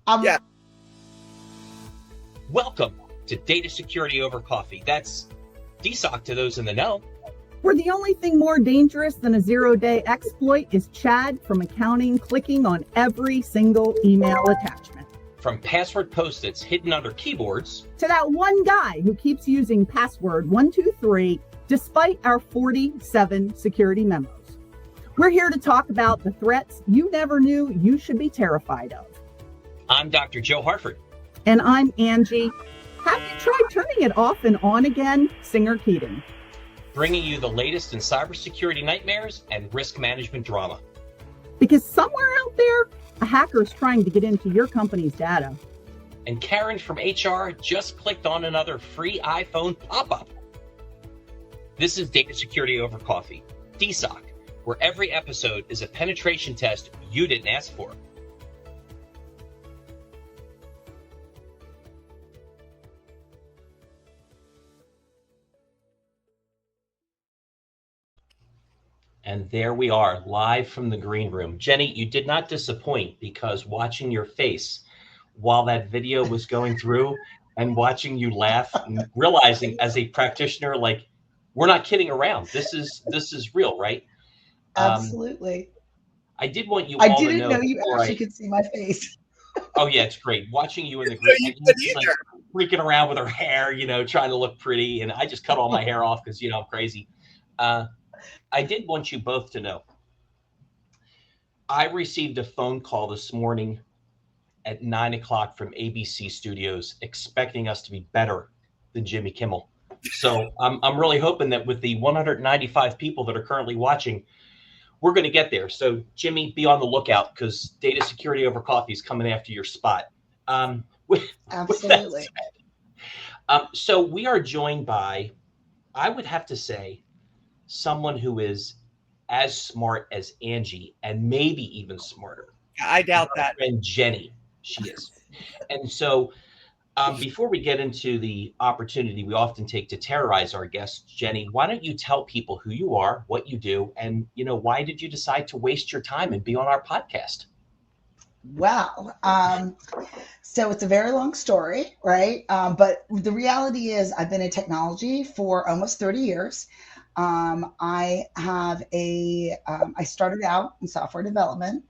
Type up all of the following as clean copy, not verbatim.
Yeah. Welcome to Data Security Over Coffee. That's DSOC to those in the know. Where the only thing more dangerous than a zero-day exploit is Chad from accounting clicking on every single email attachment. From password post-its hidden under keyboards to that one guy who keeps using password 123 despite our 47 security memos. We're here to talk about the threats you never knew you should be terrified of. I'm Dr. Joe Harford. And I'm Angie. Have you tried turning it off and on again, Singer Keating? Bringing you the latest in cybersecurity nightmares and risk management drama. Because somewhere out there, a hacker's trying to get into your company's data. And Karen from HR just clicked on another free iPhone pop-up. This is Data Security Over Coffee, DSOC, where every episode is a penetration test you didn't ask for. And there we are, live from the green room. Jenny, you did not disappoint, because watching your face while that video was going through and watching you laugh and realizing as a practitioner, like, we're not kidding around. This is real, right? Absolutely. I did want you all to know. I didn't know you actually could see my face. Oh yeah, it's great. Watching you in the green, like, freaking around with her hair, trying to look pretty. And I just cut all my hair off because, I'm crazy. I did want you both to know, I received a phone call this morning at 9 o'clock from ABC Studios expecting us to be better than Jimmy Kimmel. So I'm really hoping that with the 195 people that are currently watching, we're going to get there. So Jimmy, be on the lookout, because Data Security Over Coffee is coming after your spot. Absolutely. So we are joined by, I would have to say, someone who is as smart as Angie, and maybe even smarter. I doubt that. And Jenny, she is. And so before we get into the opportunity we often take to terrorize our guests, Jenny, why don't you tell people who you are, what you do, and why did you decide to waste your time and be on our podcast? Wow. So it's a very long story, right? But the reality is I've been in technology for almost 30 years. I started out in software development,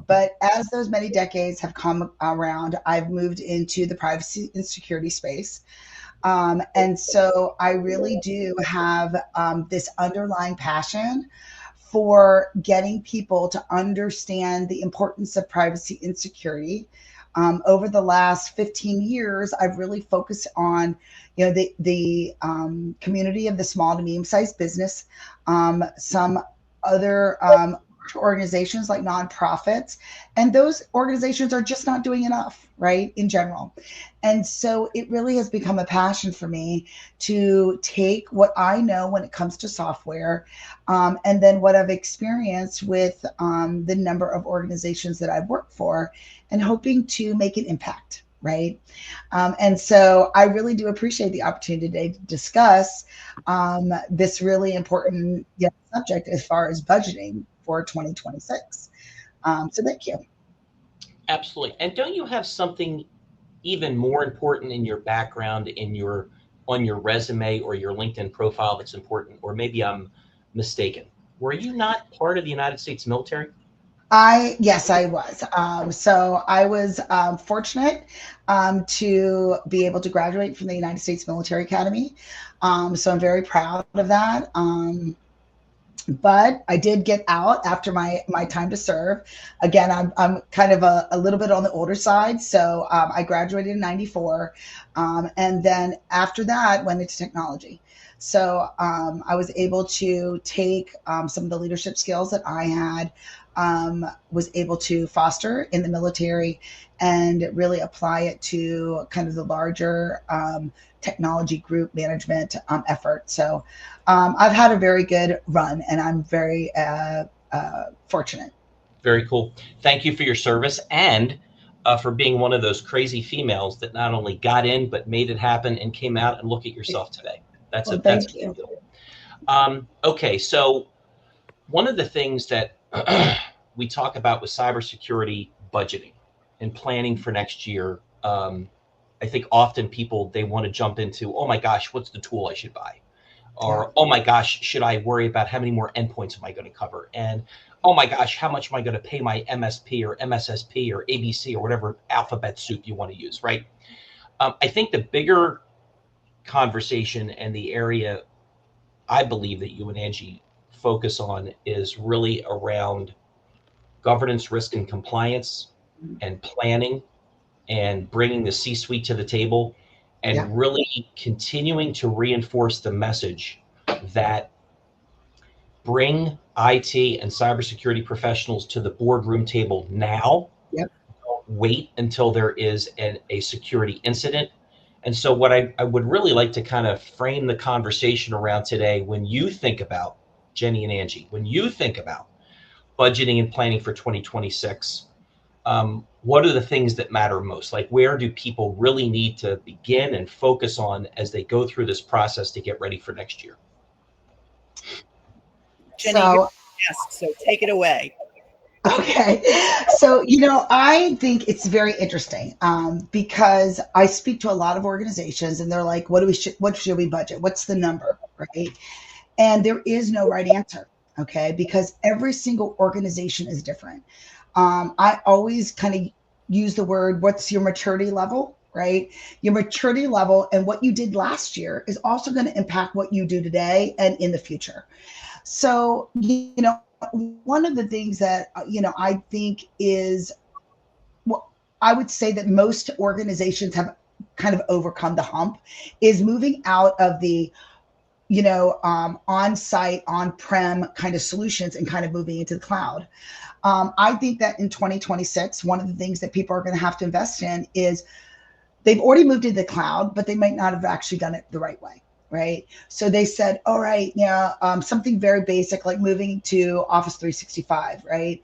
but as those many decades have come around, I've moved into the privacy and security space. And so I really do have this underlying passion for getting people to understand the importance of privacy and security. Over the last 15 years, I've really focused on, the community of the small to medium-sized business, some other organizations like nonprofits, and those organizations are just not doing enough, right, in general. And so it really has become a passion for me to take what I know when it comes to software, and then what I've experienced with the number of organizations that I've worked for, and hoping to make an impact, right? And so I really do appreciate the opportunity today to discuss this really important subject as far as budgeting for 2026. So thank you. Absolutely. And don't you have something even more important in your background, on your resume or your LinkedIn profile that's important? Or maybe I'm mistaken. Were you not part of the United States military? Yes, I was. So I was fortunate to be able to graduate from the United States Military Academy. So I'm very proud of that. But I did get out after my time to serve. Again, I'm kind of a little bit on the older side. So I graduated in 94. And then after that, went into technology. So I was able to take some of the leadership skills that I had, was able to foster in the military and really apply it to kind of the larger technology group management effort. So I've had a very good run, and I'm very fortunate. Very cool. Thank you for your service and for being one of those crazy females that not only got in, but made it happen and came out, and look at yourself today. That's a big deal. Okay, so one of the things that we talk about with cybersecurity budgeting, and planning for next year, I think often people, they want to jump into, oh my gosh, what's the tool I should buy? Or, oh my gosh, should I worry about how many more endpoints am I going to cover? And, oh my gosh, how much am I going to pay my MSP or MSSP or ABC or whatever alphabet soup you want to use, right? I think the bigger conversation and the area I believe that you and Angie focus on is really around governance, risk, and compliance, and planning, and bringing the C-suite to the table, and really continuing to reinforce the message that bring IT and cybersecurity professionals to the boardroom table now. Don't wait until there is a security incident. And so what I would really like to kind of frame the conversation around today, when you think about, Jenny and Angie, when you think about budgeting and planning for 2026, what are the things that matter most? Like, where do people really need to begin and focus on as they go through this process to get ready for next year? Jenny, so take it away. Okay. So, I think it's very interesting because I speak to a lot of organizations and they're like, what should we budget? What's the number? Right. And there is no right answer. Okay. Because every single organization is different. I always kind of use the word, what's your maturity level? Right. Your maturity level and what you did last year is also going to impact what you do today and in the future. So, one of the things that, I think is, well, I would say that most organizations have kind of overcome the hump is moving out of the, on-site, on-prem kind of solutions and kind of moving into the cloud. I think that in 2026, one of the things that people are going to have to invest in is they've already moved into the cloud, but they might not have actually done it the right way. Right. So they said, all right, something very basic like moving to Office 365. Right.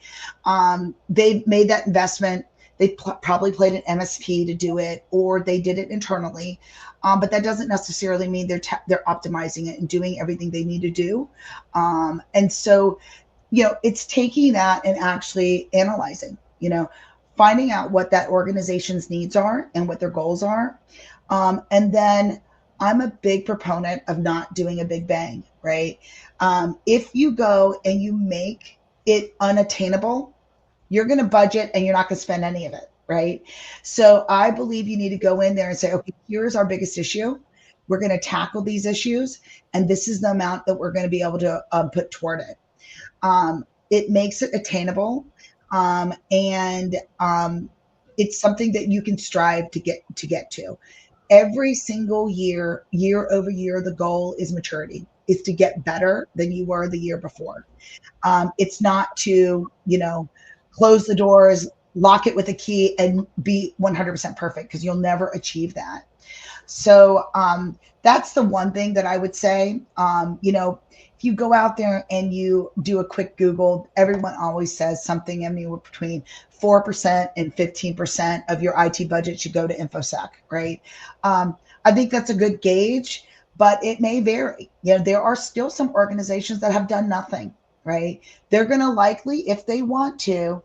They've made that investment. They probably played an MSP to do it, or they did it internally. But that doesn't necessarily mean they're optimizing it and doing everything they need to do. And so, it's taking that and actually analyzing, finding out what that organization's needs are and what their goals are. And then I'm a big proponent of not doing a big bang, right? If you go and you make it unattainable, you're going to budget and you're not going to spend any of it, right? So I believe you need to go in there and say, okay, here's our biggest issue. We're going to tackle these issues, and this is the amount that we're going to be able to put toward it. It makes it attainable, and it's something that you can strive to get to. Every single year over year, the goal is maturity, is to get better than you were the year before. It's not to, close the doors, lock it with a key and be 100% perfect, because you'll never achieve that. So that's the one thing that I would say. If you go out there and you do a quick Google, everyone always says something between 4% and 15% of your IT budget should go to InfoSec, right? I think that's a good gauge, but it may vary. There are still some organizations that have done nothing, right? They're going to likely, if they want to,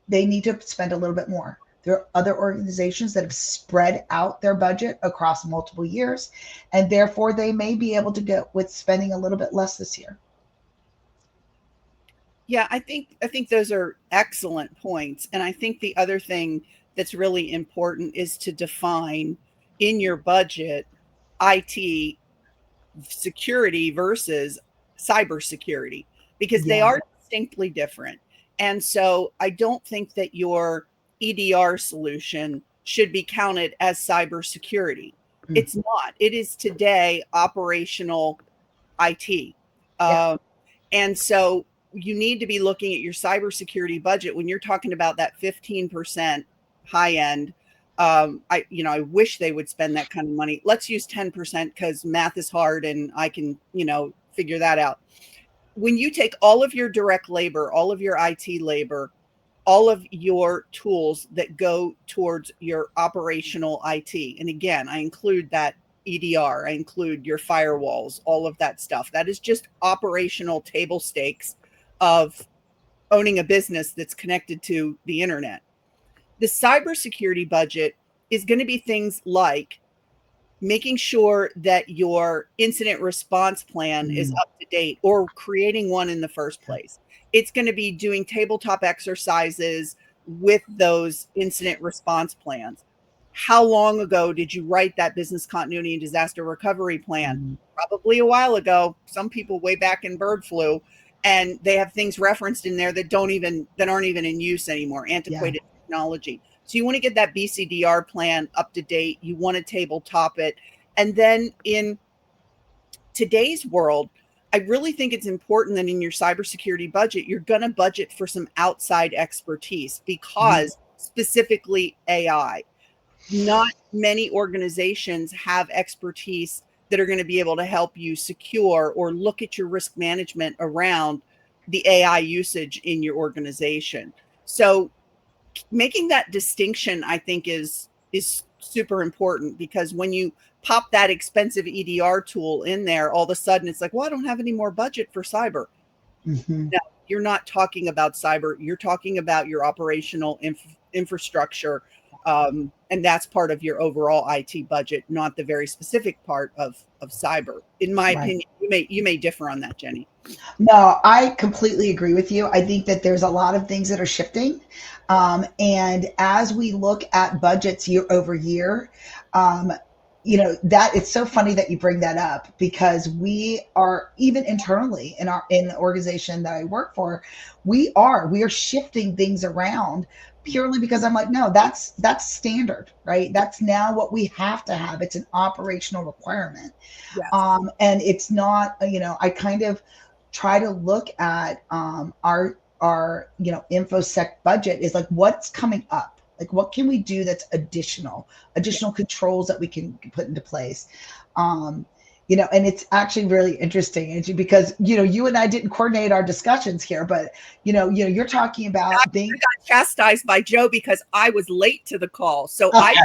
they need to spend a little bit more. There are other organizations that have spread out their budget across multiple years, and therefore they may be able to get with spending a little bit less this year. Yeah, I think those are excellent points. And I think the other thing that's really important is to define in your budget IT security versus cybersecurity, because they are distinctly different. And so I don't think that your EDR solution should be counted as cybersecurity. It's not. It is today operational IT. And so you need to be looking at your cybersecurity budget when you're talking about that 15% high end. I wish they would spend that kind of money. Let's use 10% because math is hard and I can, figure that out. When you take all of your direct labor, all of your IT labor, all of your tools that go towards your operational IT. And again, I include that EDR, I include your firewalls, all of that stuff. That is just operational table stakes of owning a business that's connected to the internet. The cybersecurity budget is going to be things like making sure that your incident response plan is up to date or creating one in the first place. It's going to be doing tabletop exercises with those incident response plans. How long ago did you write that business continuity and disaster recovery plan? Probably a while ago. Some people way back in bird flu, and they have things referenced in there that aren't even in use anymore, antiquated technology. So you want to get that BCDR plan up to date. You want to tabletop it. And then in today's world, I really think it's important that in your cybersecurity budget, you're going to budget for some outside expertise because specifically AI, not many organizations have expertise that are going to be able to help you secure or look at your risk management around the AI usage in your organization. So making that distinction, I think, is super important, because when you pop that expensive EDR tool in there, all of a sudden it's like, well, I don't have any more budget for cyber. No, you're not talking about cyber. You're talking about your operational infrastructure. And that's part of your overall IT budget, not the very specific part of cyber. In my opinion, you may differ on that, Jenny. No, I completely agree with you. I think that there's a lot of things that are shifting. And as we look at budgets year over year, that it's so funny that you bring that up, because we are, even internally in the organization that I work for, we are shifting things around purely because I'm like, no, that's standard, right? That's now what we have to have. It's an operational requirement. Yes. And it's not, I kind of try to look at our InfoSec budget is like, what's coming up? Like, what can we do that's additional controls that we can put into place? And it's actually really interesting, Angie, because, you and I didn't coordinate our discussions here, but, you're talking about things. I got chastised by Joe because I was late to the call. So I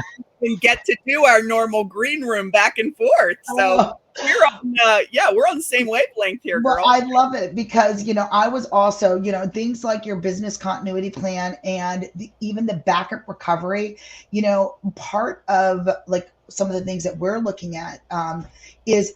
didn't get to do our normal green room back and forth. So we're on the same wavelength here, girl. Well, I love it because, I was also, things like your business continuity plan and even the backup recovery, part of like some of the things that we're looking at is,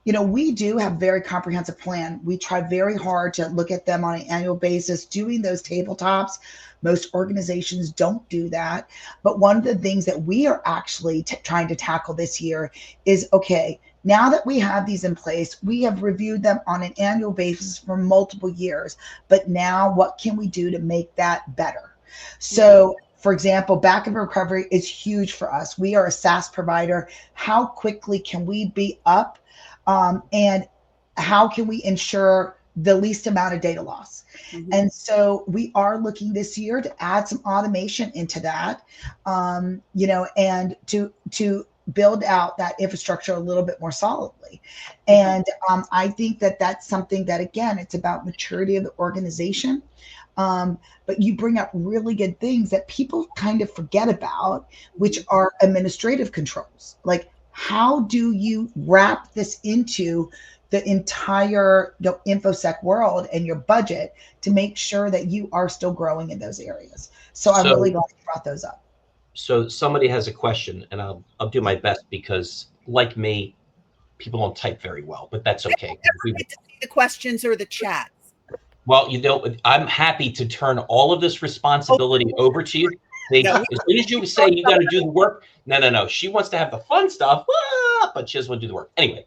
we do have very comprehensive plan. We try very hard to look at them on an annual basis, doing those tabletops. Most organizations don't do that. But one of the things that we are actually trying to tackle this year is, okay, now that we have these in place, we have reviewed them on an annual basis for multiple years. But now what can we do to make that better? So, for example, backup recovery is huge for us. We are a SaaS provider. How quickly can we be up? And how can we ensure the least amount of data loss? And so we are looking this year to add some automation into that, and to build out that infrastructure a little bit more solidly. And I think that that's something that, again, it's about maturity of the organization. But you bring up really good things that people kind of forget about, which are administrative controls. Like, how do you wrap this into the entire InfoSec world and your budget to make sure that you are still growing in those areas? So I'm really glad you brought those up. So somebody has a question, and I'll do my best, because like me, people don't type very well, but that's okay. I never get to see the questions or the chats. Well, I'm happy to turn all of this responsibility over to you. As soon as you say you got to do the work, no. She wants to have the fun stuff, but she doesn't want to do the work. Anyway,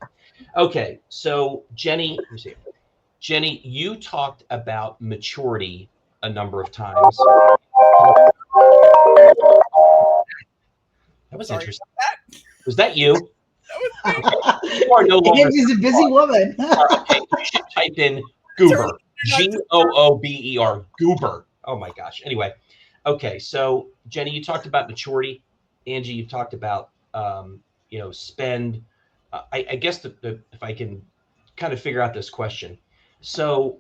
okay. So Jenny, you talked about maturity a number of times. That was interesting. Was that you? You are no longer. Angie's a busy woman. Okay, you should type in goober. Goober. Goober. Oh my gosh. Anyway. Okay, so Jenny, you talked about maturity. Angie, you talked about spend. I guess if I can kind of figure out this question. So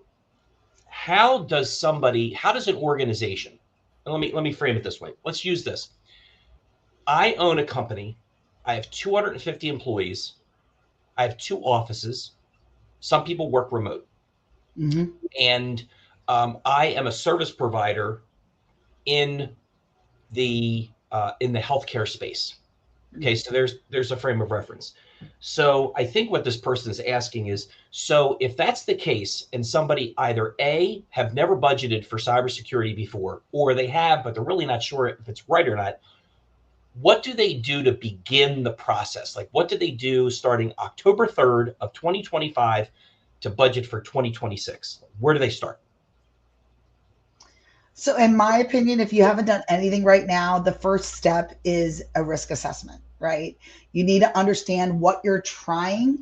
how does an organization, and let me frame it this way. Let's use this. I own a company. I have 250 employees. I have 2 offices. Some people work remote. And I am a service provider in the in the healthcare space. Okay, so there's a frame of reference. So I think what this person is asking is, so if that's the case, and somebody either A, have never budgeted for cybersecurity before, or they have, but they're really not sure if it's right or not, what do they do to begin the process? Like, what do they do starting October 3rd of 2025 to budget for 2026? Where do they start? So in my opinion, if you haven't done anything right now, the first step is a risk assessment, right? You need to understand what you're trying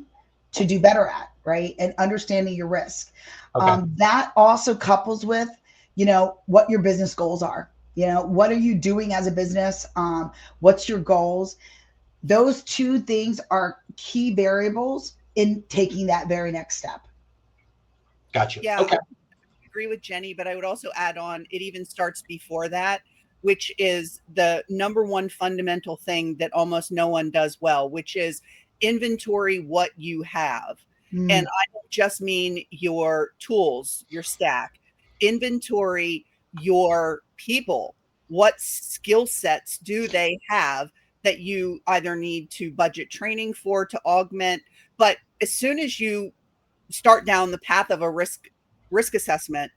to do better at, right? And understanding your risk. Okay. That also couples with, what your business goals are. What are you doing as a business? What's your goals? Those two things are key variables in taking that very next step. Gotcha. Yeah. Okay. Agree with Jenny, but I would also add on, it even starts before that, which is the number one fundamental thing that almost no one does well, which is inventory what you have. And I don't just mean your tools, your stack. Inventory your people. What skill sets do they have that you either need to budget training for, to augment? But as soon as you start down the path of a risk assessment,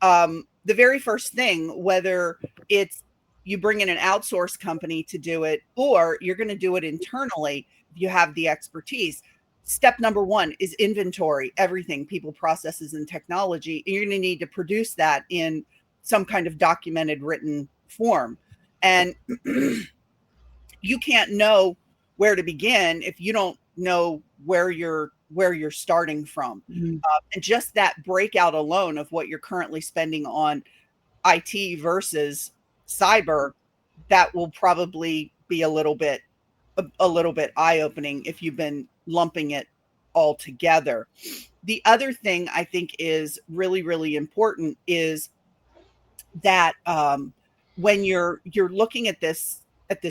the very first thing, whether it's you bring in an outsourced company to do it, or you're going to do it internally, if you have the expertise, step number one is inventory everything, people, processes, and technology. And you're going to need to produce that in some kind of documented written form. And you can't know where to begin if you don't know where you're starting from. And just that breakout alone of what you're currently spending on IT versus cyber, that will probably be a little bit eye-opening if you've been lumping it all together. The other thing I think is really, really important is that when you're looking at this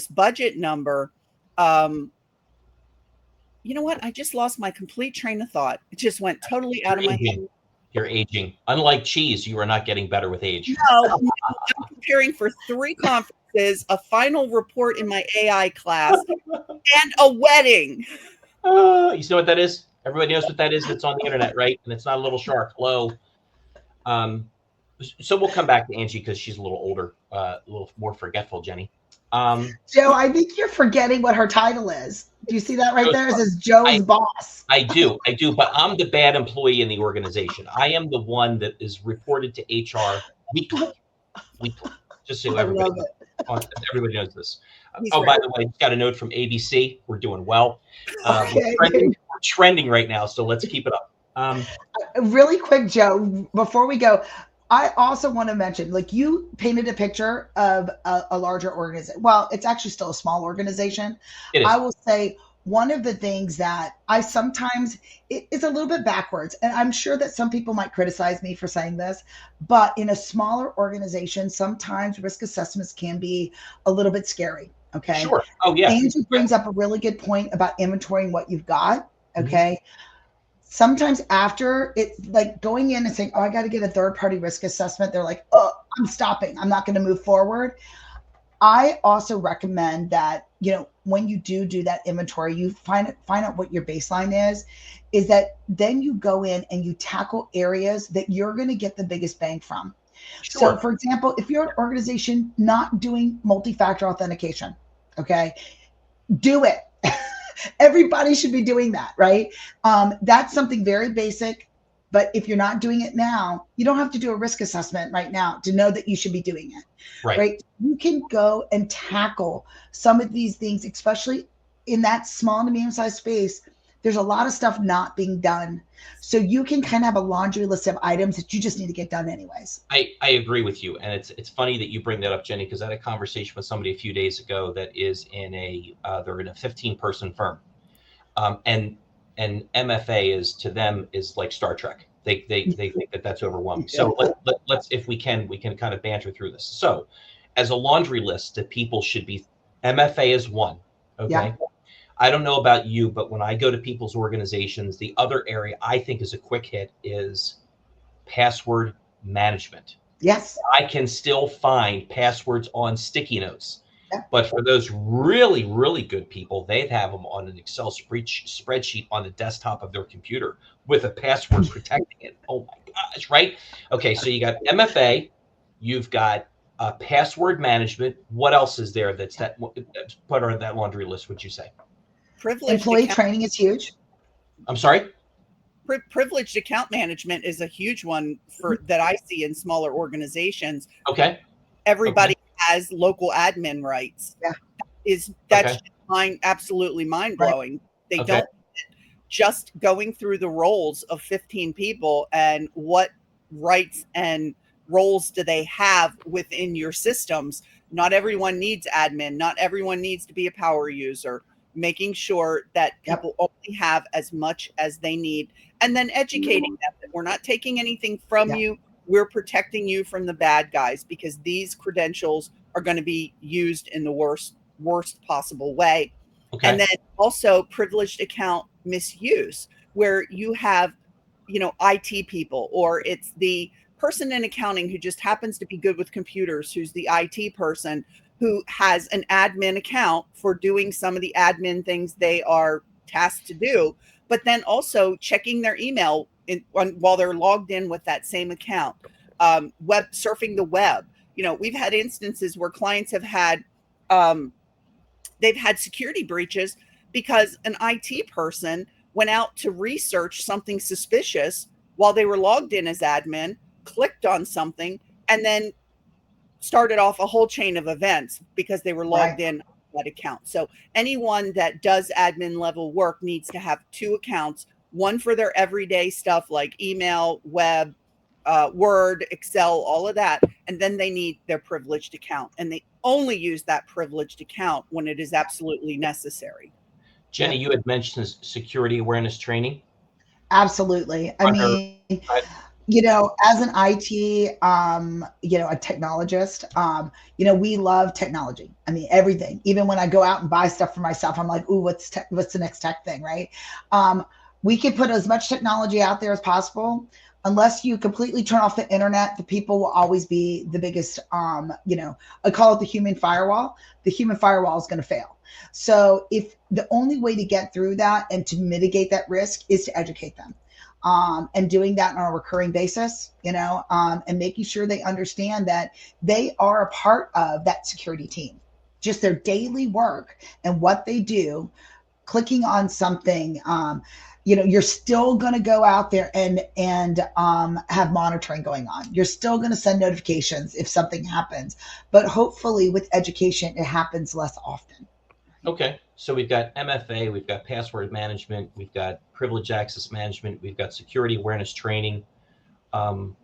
budget number, you know what? I just lost my complete train of thought. It just went totally out of my head. You're aging. Unlike cheese, you are not getting better with age. No, I'm preparing for 3 conferences, a final report in my AI class, and a wedding. You know what that is? Everybody knows what that is. It's on the internet, right? And it's not a little shark. Hello. So we'll come back to Angie because she's a little older, a little more forgetful, Jenny. Joe, I think you're forgetting what her title is. Do you see that right there? It says Joe's boss. I do, but I'm the bad employee in the organization. I am the one that is reported to HR weekly. Just so everybody knows this. By the way, got a note from ABC. We're doing well. We're trending right now, so let's keep it up. Really quick, Joe, before we go, I also want to mention, like, you painted a picture of a larger organization. Well, it's actually still a small organization. It is. I will say one of the things that I sometimes, it's a little bit backwards, and I'm sure that some people might criticize me for saying this, but in a smaller organization, sometimes risk assessments can be a little bit scary. Okay. Sure. Oh, yeah. Angie brings up a really good point about inventorying what you've got. Okay. Sometimes after it's like going in and saying, oh, I got to get a third-party risk assessment. They're like, oh, I'm stopping. I'm not going to move forward. I also recommend that, when you do that inventory, you find out what your baseline is that then you go in and you tackle areas that you're going to get the biggest bang from. Sure. So for example, if you're an organization not doing multi-factor authentication, okay, do it. Everybody should be doing that, right? That's something very basic, but if you're not doing it now, you don't have to do a risk assessment right now to know that you should be doing it, right? You can go and tackle some of these things, especially in that small to medium-sized space. There's a lot of stuff not being done. So you can kind of have a laundry list of items that you just need to get done anyways. I agree with you. And it's funny that you bring that up, Jenny, because I had a conversation with somebody a few days ago that is they're in a 15-person firm. And MFA to them is like Star Trek. They think that that's overwhelming. So let's, if we can kind of banter through this. So as a laundry list that people should be, MFA is one. Okay. Yeah. I don't know about you, but when I go to people's organizations, the other area I think is a quick hit is password management. Yes. I can still find passwords on sticky notes. Yeah. But for those really, really good people, they'd have them on an Excel spreadsheet on the desktop of their computer with a password protecting it. Oh my gosh, right? Okay, so you got MFA, you've got password management. What else is there that's put on that laundry list, would you say? Employee training is huge. I'm sorry? Privileged account management is a huge one that I see in smaller organizations. Okay. Everybody has local admin rights. Yeah. That's absolutely mind blowing. Right. They don't just going through the roles of 15 people and what rights and roles do they have within your systems. Not everyone needs admin. Not everyone needs to be a power user. Making sure that people only have as much as they need, and then educating them that we're not taking anything from you. We're protecting you from the bad guys, because these credentials are going to be used in the worst possible way. Okay. And then also privileged account misuse, where you have, IT people, or it's the person in accounting who just happens to be good with computers, who's the IT person, who has an admin account for doing some of the admin things they are tasked to do, but then also checking their email while they're logged in with that same account. Web surfing the web. We've had instances where clients have had, they've had security breaches because an IT person went out to research something suspicious while they were logged in as admin, clicked on something, and then started off a whole chain of events because they were logged in on that account. So anyone that does admin level work needs to have two accounts, one for their everyday stuff like email, web, Word, Excel, all of that. And then they need their privileged account, and they only use that privileged account when it is absolutely necessary. Jenny, you had mentioned security awareness training. Absolutely. I mean, as an IT, a technologist, we love technology. I mean, everything. Even when I go out and buy stuff for myself, I'm like, ooh, what's the next tech thing, right? We can put as much technology out there as possible. Unless you completely turn off the internet, the people will always be the biggest, I call it the human firewall. The human firewall is going to fail. So if the only way to get through that and to mitigate that risk is to educate them. And doing that on a recurring basis, and making sure they understand that they are a part of that security team, just their daily work and what they do, clicking on something, you're still going to go out there and have monitoring going on. You're still going to send notifications if something happens, but hopefully with education, it happens less often. Okay, so we've got MFA, we've got password management, we've got privilege access management, we've got security awareness training. I'm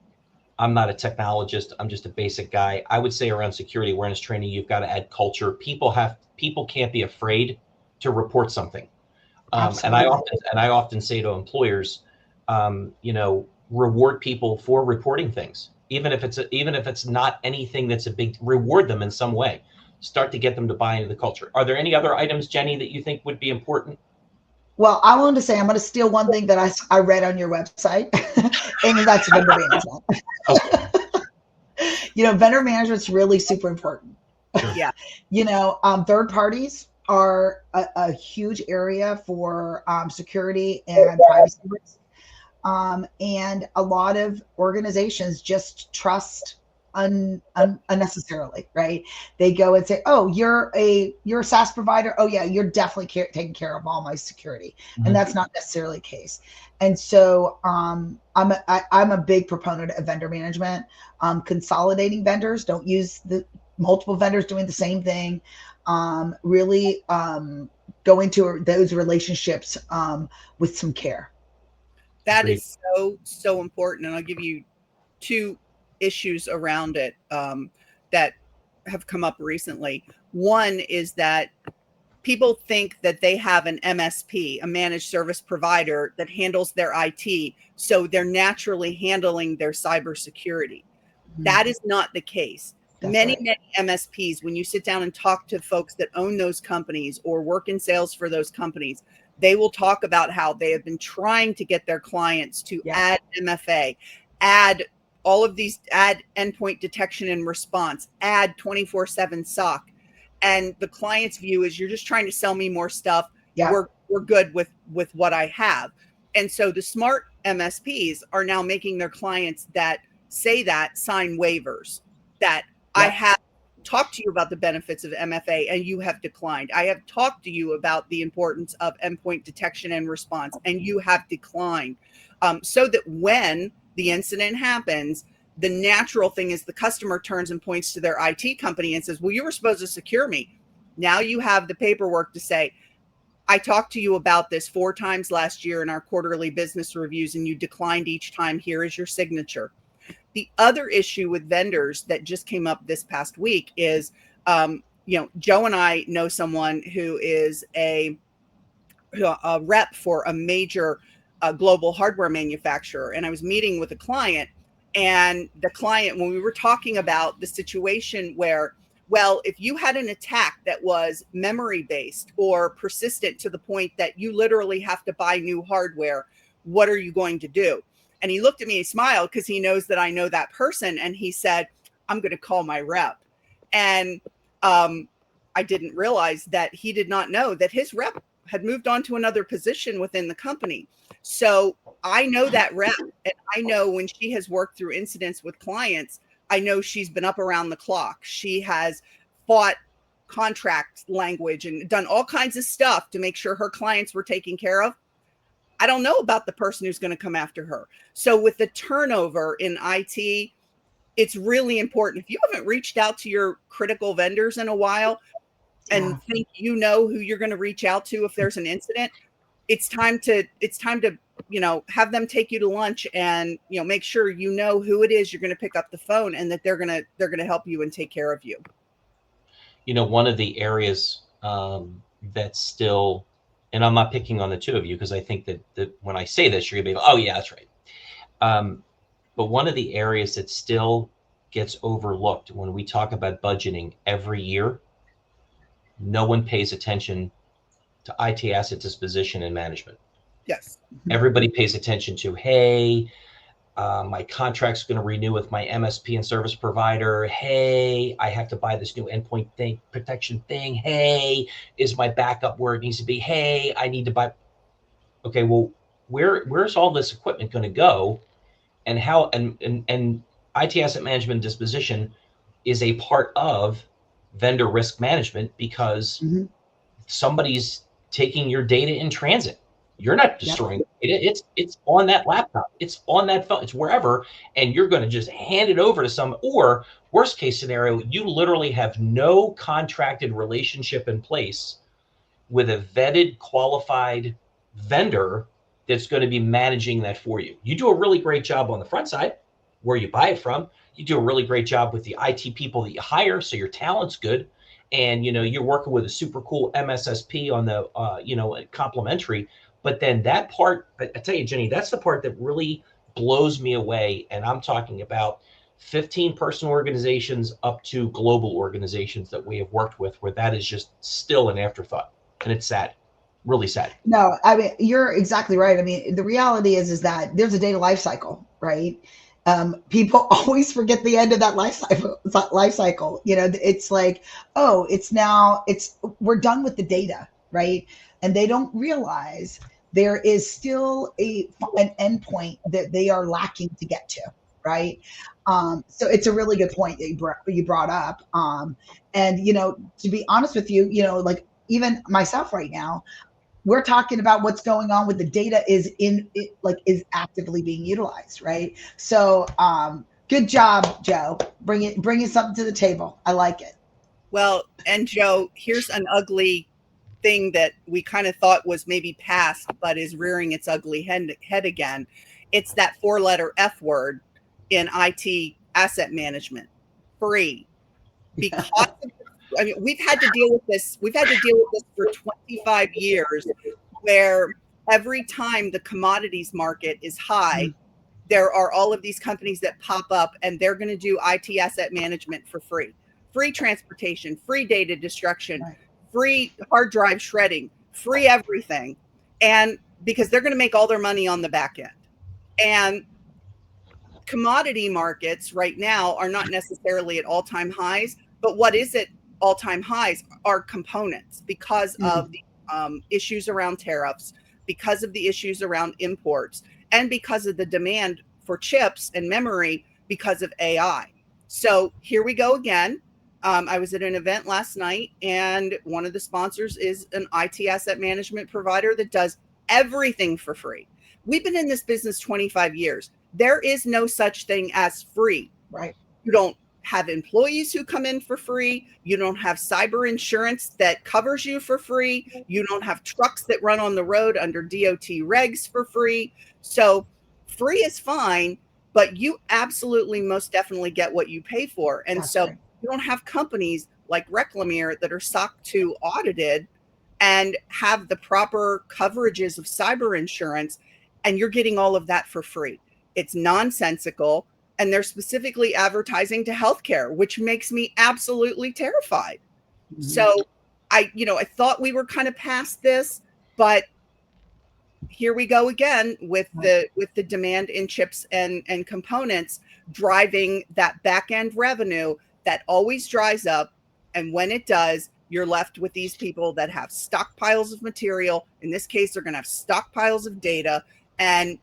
not a technologist, I'm just a basic guy. I would say around security awareness training, you've got to add culture. People can't be afraid to report something. And I often say to employers, reward people for reporting things, even if it's not anything that's a big, reward them in some way. Start to get them to buy into the culture. Are there any other items, Jenny, that you think would be important? Well, I wanted to say, I'm going to steal one thing that I read on your website, and that's vendor management. Okay. Vendor management's really super important. Sure. Yeah. Third parties are a huge area for security and privacy risk. And a lot of organizations just trust unnecessarily, right? They go and say, oh, you're a SaaS provider. Oh yeah, you're definitely taking care of all my security. Mm-hmm. And that's not necessarily the case. And so I'm a big proponent of vendor management, consolidating vendors. Don't use the multiple vendors doing the same thing. Really go into those relationships with some care. That is so important. And I'll give you two issues around it that have come up recently. One is that people think that they have an MSP, a managed service provider, that handles their IT, so they're naturally handling their cybersecurity. Mm-hmm. That is not the case. Many MSPs, when you sit down and talk to folks that own those companies or work in sales for those companies, they will talk about how they have been trying to get their clients to add MFA, add all of these, add endpoint detection and response, add 24/7 SOC. And the client's view is, you're just trying to sell me more stuff. Yeah. We're good with what I have. And so the smart MSPs are now making their clients that say that sign waivers that I have talked to you about the benefits of MFA and you have declined. I have talked to you about the importance of endpoint detection and response and you have declined. So that when the incident happens, the natural thing is the customer turns and points to their IT company and says, well, you were supposed to secure me. Now you have the paperwork to say, I talked to you about this 4 times last year in our quarterly business reviews and you declined each time. Here is your signature. The other issue with vendors that just came up this past week is, Joe and I know someone who is a rep for a major global hardware manufacturer. And I was meeting with a client, and the client, when we were talking about the situation where, well, if you had an attack that was memory based or persistent to the point that you literally have to buy new hardware, what are you going to do? And he looked at me and smiled because he knows that I know that person. And he said, I'm going to call my rep. And I didn't realize that he did not know that his rep had moved on to another position within the company. So I know that rep, and I know when she has worked through incidents with clients, I know she's been up around the clock. She has fought contract language and done all kinds of stuff to make sure her clients were taken care of. I don't know about the person who's going to come after her. So with the turnover in IT, it's really important. If you haven't reached out to your critical vendors in a while and think you know who you're going to reach out to if there's an incident, it's time to have them take you to lunch and make sure you know who it is you're going to pick up the phone and that they're going to help you and take care of you. One of the areas that's still, and I'm not picking on the two of you because I think that when I say this, you're going to be like, oh yeah, that's right. But one of the areas that still gets overlooked when we talk about budgeting every year, no one pays attention to IT asset disposition and management. Yes. Everybody pays attention to, hey, my contract's going to renew with my MSP and service provider. Hey, I have to buy this new endpoint protection thing. Hey, is my backup where it needs to be? Hey, I need to buy. Okay, well, where's all this equipment going to go? And how, and IT asset management disposition is a part of vendor risk management because somebody's taking your data in transit. You're not destroying it. It's on that laptop. It's on that phone. It's wherever. And you're going to just hand it over to some, or worst case scenario, you literally have no contracted relationship in place with a vetted, qualified vendor that's going to be managing that for you. You do a really great job on the front side where you buy it from. You do a really great job with the IT people that you hire. So your talent's good. And, you're working with a super cool MSSP on the, complimentary. But then that part, I tell you, Jenny, that's the part that really blows me away. And I'm talking about 15-person organizations up to global organizations that we have worked with where that is just still an afterthought. And it's sad, really sad. No, I mean, you're exactly right. I mean, the reality is that there's a data life cycle, right? People always forget the end of that life cycle. It's like, oh, we're done with the data, right? And they don't realize there is still an endpoint that they are lacking to get to, right? So it's a really good point that you brought up. And, to be honest with you, like even myself right now, we're talking about what's going on with the data is actively being utilized, right? So good job, Joe, bringing something to the table. I like it. Well, and Joe, here's an ugly thing that we kind of thought was maybe past, but is rearing its ugly head again. It's that 4-letter F word in IT asset management, free. Because we've had to deal with this. We've had to deal with this for 25 years, where every time the commodities market is high, there are all of these companies that pop up and they're going to do IT asset management for free. Free transportation, free data destruction, free hard drive shredding, free everything. And because they're going to make all their money on the back end. And commodity markets right now are not necessarily at all-time highs, but what is at all-time highs are components because of the issues around tariffs, because of the issues around imports, and because of the demand for chips and memory because of AI. So here we go again. I was at an event last night, and one of the sponsors is an IT asset management provider that does everything for free. We've been in this business 25 years. There is no such thing as free. Right. You don't have employees who come in for free. You don't have cyber insurance that covers you for free. You don't have trucks that run on the road under DOT regs for free. So free is fine, but you absolutely most definitely get what you pay for. And That's so right. you don't have companies like Reclamere that are SOC 2 audited and have the proper coverages of cyber insurance, and you're getting all of that for free. It's nonsensical, and they're specifically advertising to healthcare, which makes me absolutely terrified. So I thought we were kind of past this, but here we go again with the demand in chips and components driving that back end revenue that always dries up. And when it does, you're left with these people that have stockpiles of material. In this case, they're going to have stockpiles of data, and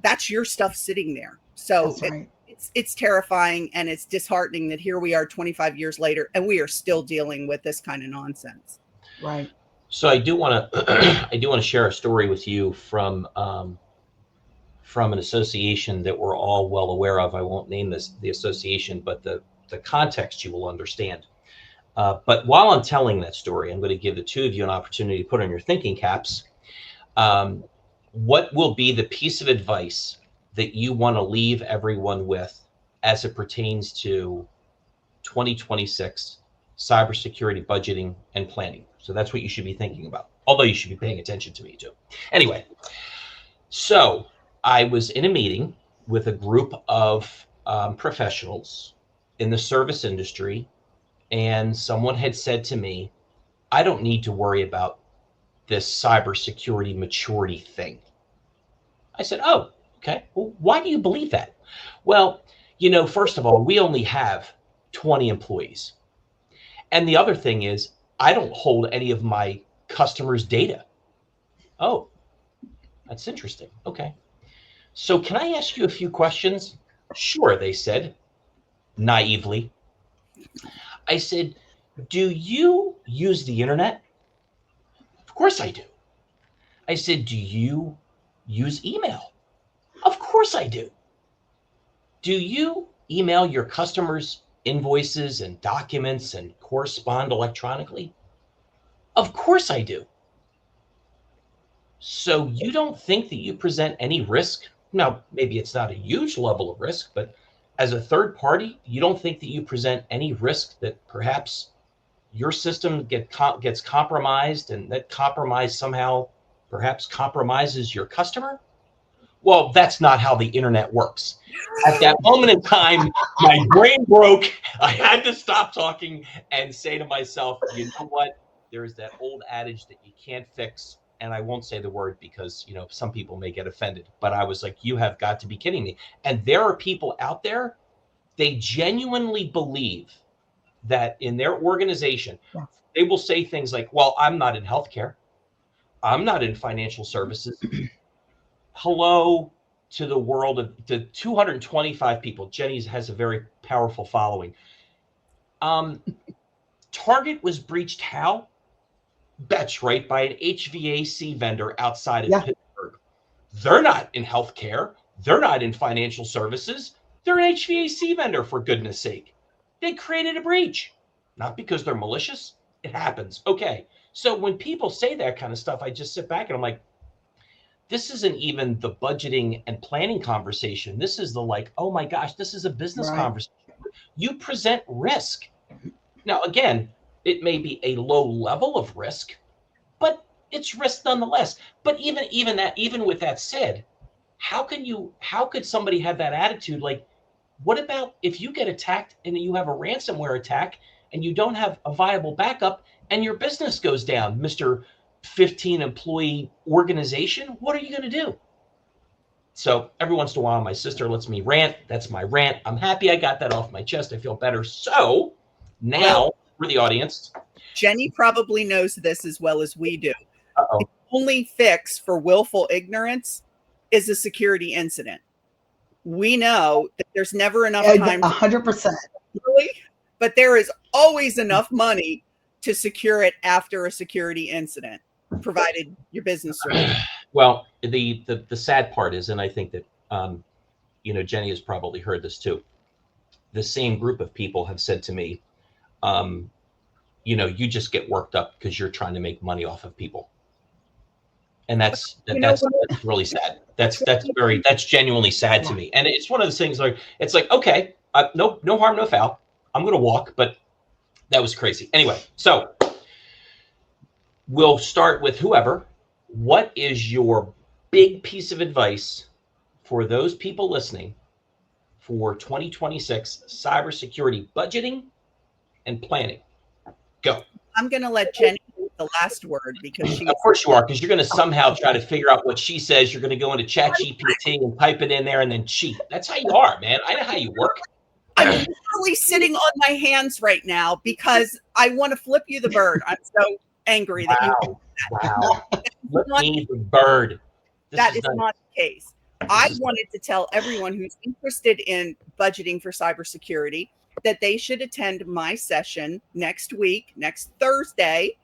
that's your stuff sitting there. So right. It's terrifying, and it's disheartening that here we are 25 years later, and we are still dealing with this kind of nonsense. Right. So I do want to share a story with you from an association that we're all well aware of. I won't name the association, but the context you will understand. But while I'm telling that story, I'm going to give the two of you an opportunity to put on your thinking caps. What will be the piece of advice that you want to leave everyone with as it pertains to 2026 cybersecurity budgeting and planning? So that's what you should be thinking about, although you should be paying attention to me too. Anyway, so I was in a meeting with a group of professionals in the service industry, and someone had said to me, I don't need to worry about this cybersecurity maturity thing. I said, oh, okay. Well, why do you believe that? Well, first of all, we only have 20 employees. And the other thing is, I don't hold any of my customers' data. Oh, that's interesting. Okay. So can I ask you a few questions? Sure, they said, naively. I said, do you use the internet? Of course I do. I said, do you use email? Of course I do. Do you email your customers invoices and documents and correspond electronically? Of course I do. So you don't think that you present any risk? Now, maybe it's not a huge level of risk, but as a third party, you don't think that you present any risk that perhaps your system gets compromised, and that compromise somehow perhaps compromises your customer? Well, that's not how the internet works. At that moment in time, my brain broke. I had to stop talking and say to myself, you know what? There's that old adage that you can't fix. And I won't say the word because, some people may get offended. But I was like, you have got to be kidding me. And there are people out there, they genuinely believe that in their organization, they will say things like, well, I'm not in healthcare. I'm not in financial services. Hello to the world of the 225 people. Jenny has a very powerful following. Target was breached how? That's right, by an HVAC vendor outside of Pittsburgh. They're not in healthcare. They're not in financial services. They're an HVAC vendor, for goodness sake. They created a breach. Not because they're malicious. It happens. Okay. So when people say that kind of stuff, I just sit back and I'm like, this isn't even the budgeting and planning conversation. This is the oh my gosh, this is a business conversation. You present risk. Now, again, it may be a low level of risk, but it's risk nonetheless. But even with that said, how could somebody have that attitude? What about if you get attacked and you have a ransomware attack and you don't have a viable backup and your business goes down, Mr. 15 employee organization? What are you going to do? So every once in a while, my sister lets me rant. That's my rant. I'm happy I got that off my chest. I feel better. So now for the audience. Jenny probably knows this as well as we do. Uh-oh. The only fix for willful ignorance is a security incident. We know that there's never enough time. 100%. Really, but there is always enough money to secure it after a security incident, provided your business survives. Well, the sad part is, and I think that Jenny has probably heard this too. The same group of people have said to me, you just get worked up because you're trying to make money off of people, and that's really sad. That's genuinely sad to me, and it's one of those things like it's like, okay, no harm, no foul. I'm gonna walk, but that was crazy. Anyway, so we'll start with whoever. What is your big piece of advice for those people listening for 2026 cybersecurity budgeting and planning? Go. I'm going to let Jenny do the last word because of course you are, because you're going to somehow try to figure out what she says. You're going to go into ChatGPT and type it in there and then cheat. That's how you are, man. I know how you work. I'm literally sitting on my hands right now because I want to flip you the bird. I'm so angry that you did that. Flip me the bird. That is not the case. I wanted to tell everyone who's interested in budgeting for cybersecurity that they should attend my session next week, next Thursday,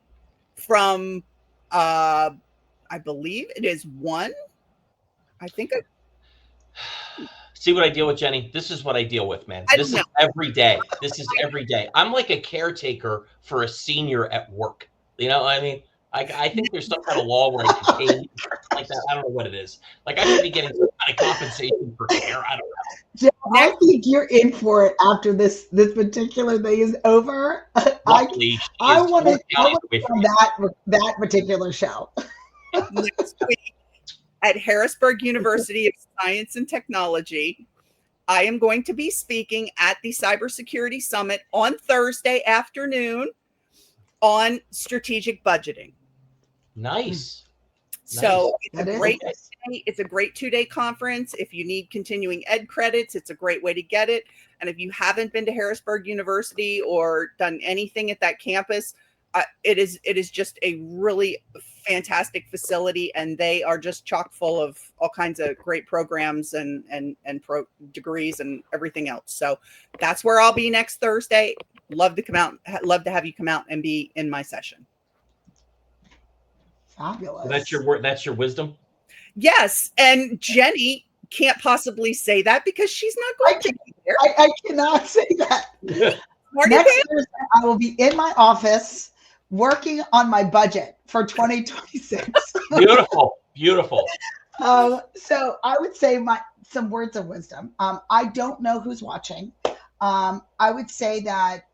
from I believe it is 1. I think See what I deal with, Jenny? This is what I deal with, man. This is every day. This is every day. I'm like a caretaker for a senior at work. You know what I mean? I think there's some kind of law where I can pay like that. I don't know what it is. Like I should be getting some kind of compensation for care. I don't know. I think you're in for it after this particular thing is over. Luckily, I want to that particular show. Next week at Harrisburg University of Science and Technology, I am going to be speaking at the Cybersecurity Summit on Thursday afternoon on strategic budgeting. Nice. So it's a great 2-day conference. If you need continuing ed credits, it's a great way to get it. And if you haven't been to Harrisburg University or done anything at that campus, it is just a really fantastic facility, and they are just chock full of all kinds of great programs and pro degrees and everything else. So that's where I'll be next Thursday. Love to have you come out and be in my session. Fabulous. So that's your wisdom? Yes. And Jenny can't possibly say that because she's not going to be there. I cannot say that. Next Thursday, I will be in my office working on my budget for 2026. Beautiful. So I would say some words of wisdom. I don't know who's watching. I would say that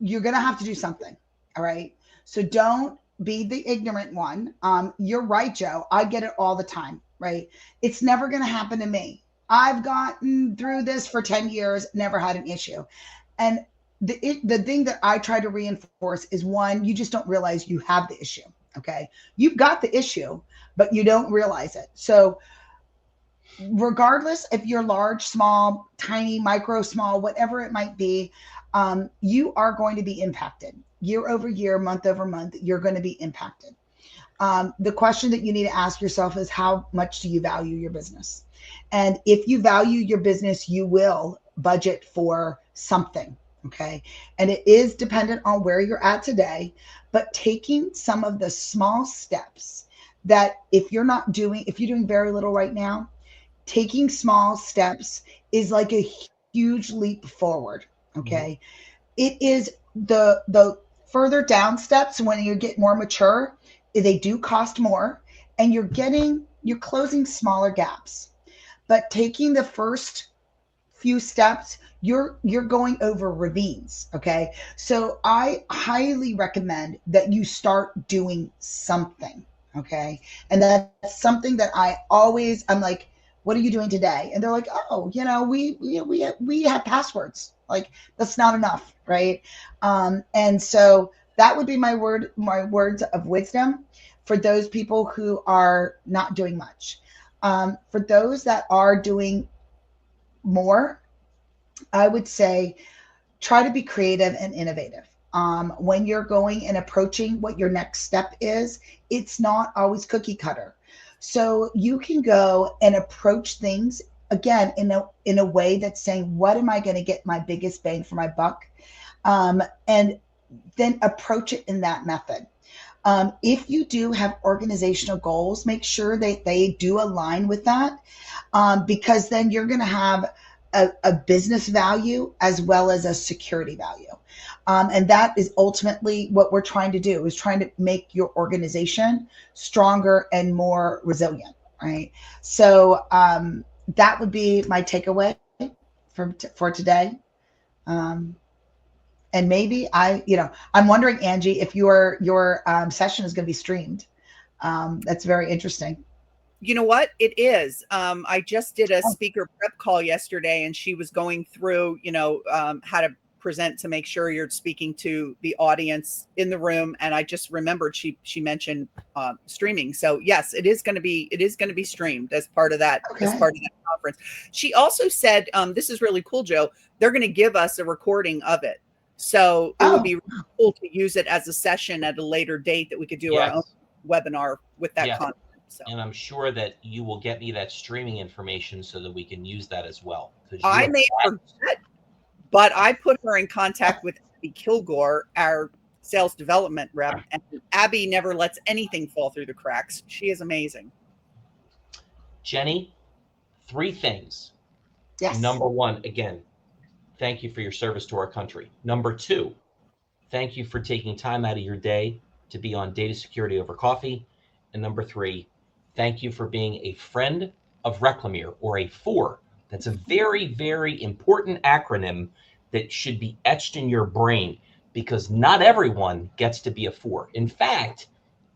you're going to have to do something. All right. So don't be the ignorant one. You're right, Joe. I get it all the time, right? It's never going to happen to me. I've gotten through this for 10 years, never had an issue. And the thing that I try to reinforce is, one, you just don't realize you have the issue. Okay. You've got the issue, but you don't realize it. So regardless if you're large, small, tiny, micro, small, whatever it might be, you are going to be impacted year over year, month over month. You're going to be impacted. The question that you need to ask yourself is, how much do you value your business? And if you value your business, you will budget for something. Okay. And it is dependent on where you're at today, but taking some of the small steps that if you're doing very little right now, taking small steps is like a huge leap forward. Okay. It is the further down steps when you get more mature, they do cost more, and you're closing smaller gaps. But taking the first few steps, you're going over ravines. Okay. So I highly recommend that you start doing something. Okay. And that's something that I'm like, what are you doing today? And they're like, oh, we have passwords. Like, that's not enough. Right. And so that would be my words of wisdom for those people who are not doing much. For those that are doing more, I would say try to be creative and innovative. When you're going and approaching what your next step is, it's not always cookie cutter. So you can go and approach things again in a way that's saying, what am I going to get my biggest bang for my buck? And then approach it in that method. If you do have organizational goals, make sure they do align with that, because then you're going to have a business value as well as a security value. And that is ultimately what we're trying to do, is trying to make your organization stronger and more resilient, right? So that would be my takeaway for today. And maybe I'm wondering, Angie, if your session is going to be streamed. That's very interesting. You know what? It is. I just did a speaker prep call yesterday, and she was going through, how to present to make sure you're speaking to the audience in the room. And I just remembered she mentioned streaming. So yes, it is going to be streamed as part of that, as part of that conference. She also said, this is really cool, Joe. They're going to give us a recording of it. So it would be really cool to use it as a session at a later date, that we could do our own webinar with that content. So. And I'm sure that you will get me that streaming information so that we can use that as well. I may forget, but I put her in contact with Abby Kilgore, our sales development rep, and Abby never lets anything fall through the cracks. She is amazing. Jenny, 3 things. Yes. Number 1, again, thank you for your service to our country. Number 2, thank you for taking time out of your day to be on Data Security Over Coffee. And number 3, thank you for being a friend of Reclamere, or a 4. That's a very, very important acronym that should be etched in your brain, because not everyone gets to be a 4. In fact,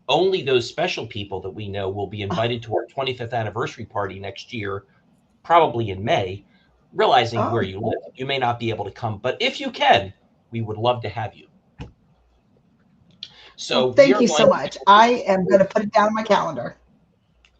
only those special people that we know will be invited to our 25th anniversary party next year, probably in May, realizing where you live. You may not be able to come, but if you can, we would love to have you. So thank you so much. I am going to put it down on my calendar.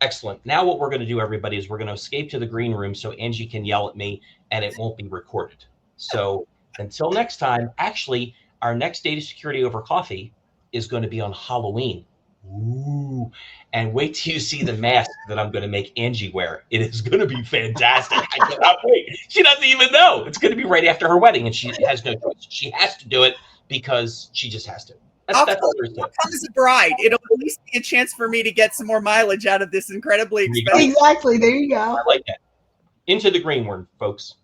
Excellent. Now what we're going to do, everybody, is we're going to escape to the green room so Angie can yell at me and it won't be recorded. So until next time, actually, our next Data Security Over Coffee is going to be on Halloween. Ooh. And wait till you see the mask that I'm going to make Angie wear. It is going to be fantastic. I cannot wait. She doesn't even know. It's going to be right after her wedding, and she has no choice. She has to do it because she just has to. I'll come as a bride. It'll at least be a chance for me to get some more mileage out of this incredibly expensive. Exactly. There you go. I like that. Into the green room, folks.